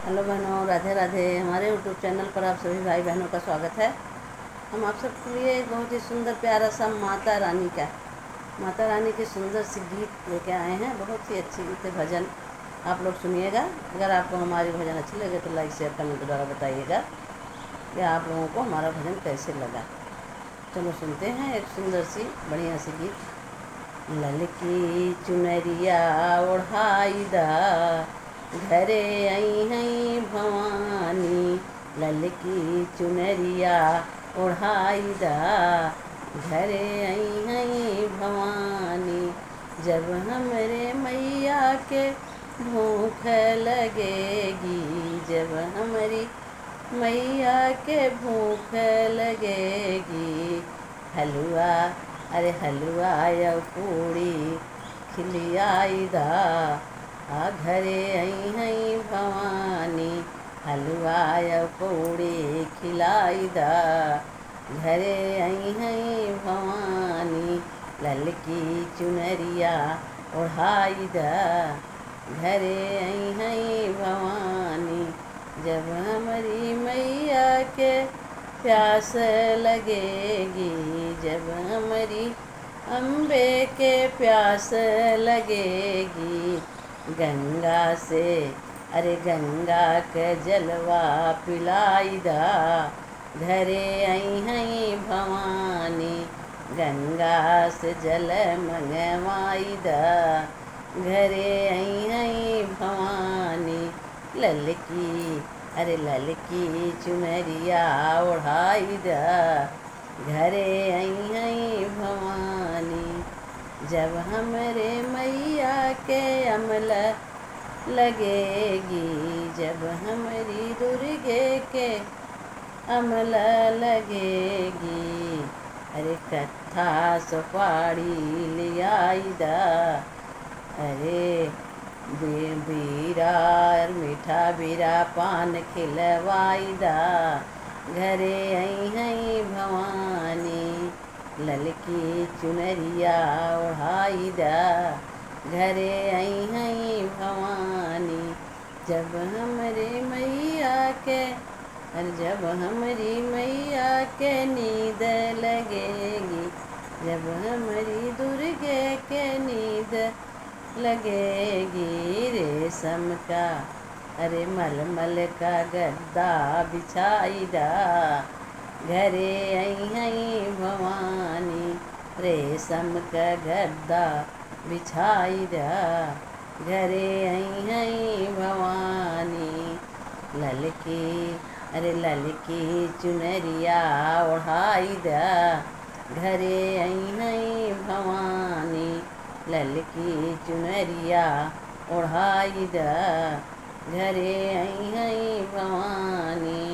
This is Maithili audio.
हेलो बहनों, राधे राधे। हमारे यूट्यूब चैनल पर आप सभी भाई बहनों का स्वागत है। हम आप सबके लिए एक बहुत ही सुंदर प्यारा सा माता रानी के सुंदर सी गीत लेके आए हैं। बहुत ही अच्छी गीत है, भजन आप लोग सुनिएगा। अगर आपको हमारी भजन अच्छी लगे तो लाइक शेयर कमेंट द्वारा बताइएगा कि आप लोगों को हमारा भजन कैसे लगा। चलो सुनते हैं एक सुंदर सी बढ़िया सी गीत। ललकी चुनरिया ओढ़ाई दा, घरे आई हैं भवानी। ललकी चुनरिया ओढ़ाई दा, घरे आई हैं भवानी। जब हमरे मैया के भूख लगेगी, जब हमारी मैया के भूख लगेगी, हलवा अरे हलवा या पूड़ी खिलियाई दा, आ घरे आई हैं भवानी। हलवा या पूड़ी खिलाई दा, घरे आई हैं भवानी। ललकी चुनरिया ओढ़ाई दा, घरे आई हैं भवानी। जब हमारी मैया के प्यास लगेगी, जब हमारी अम्बे के प्यास लगेगी, गंगा से अरे गंगा के जलवा पिलाई दा, घरे आई हैं भवानी। गंगा से जल मंगवाई दा, घरे आई हैं भवानी। ललकी अरे ललकी चुनरिया ओढ़ाई दा, घरे आई हैं भवानी। जब हमरे मैया के अमल लगेगी, जब हमारी दुर्गे के अमल लगेगी, अरे कत्था सुपारी लियाई दा, अरे बीरा मीठा बीरा पान खिलवाई दा, घरे आई हैं भवानी। ललकी चुनरिया ओढ़ाई दा, घरे आई हैं भवानी। जब हमरे मैया के जब हमारी मैया के नींद लगेगी, जब हमारी दुर्गे के नींद लगेगी, रेशम का अरे मलमल का गद्दा बिछाई दा, घरे आई हैं भवानी। रेशम का गद्दा बिछाई दा, घरे आई हैं भवानी। ललकी अरे ललकी चुनरिया ओढ़ाई दा, घरे आई हैं भवानी। ललकी चुनरिया ओढ़ाई दा, घरे आई हैं भवानी।